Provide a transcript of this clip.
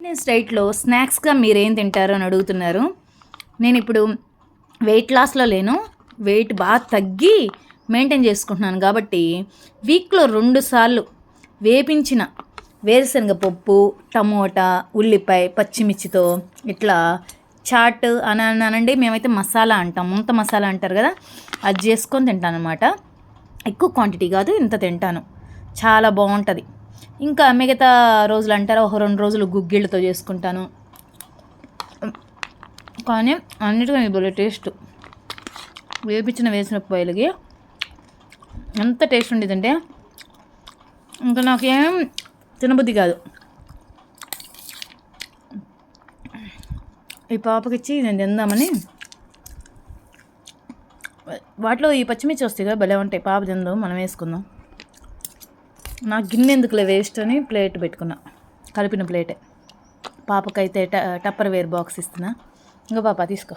Fitness డైట్లో స్నాక్స్గా మీరేం తింటారు అని అడుగుతున్నారు. నేను ఇప్పుడు వెయిట్ లాస్లో లేను, వెయిట్ బాగా తగ్గి మెయింటైన్ చేసుకుంటున్నాను. కాబట్టి వీక్లో 2 సార్లు వేపించిన వేరుశనగ పప్పు, టమోటా, ఉల్లిపాయ, పచ్చిమిర్చితో ఇట్లా చాట్ అని అనండి, మేమైతే మసాలా అంటాం, ముంత మసాలా అంటారు కదా, అది చేసుకొని తింటాను అనమాట. ఎక్కువ క్వాంటిటీ కాదు, ఇంత తింటాను, చాలా బాగుంటుంది. ఇంకా మిగతా రోజులు అంటారా, ఒక 2 రోజులు గుగ్గిళ్ళతో చేసుకుంటాను. కానీ అన్నిటికీ భలే టేస్ట్. వేపించిన వేసినప్పటికి ఎంత టేస్ట్ ఉండేదంటే ఇంకా నాకేం తినబుద్ధి కాదు. ఈ పాపకిచ్చి నేను తిందామని, వాటిలో ఈ పచ్చిమిర్చి వస్తాయి కదా, భలే ఉంటాయి. పాప తిందో, మనం వేసుకుందాం. నాకు గిన్నె ఎందుకులే వేస్ట్ అని ప్లేట్ పెట్టుకున్నా, కలిపిన ప్లేటే. పాపకైతే టప్పర్ వేర్ బాక్స్ ఇస్తున్నా. ఇంకా పాప తీసుకో.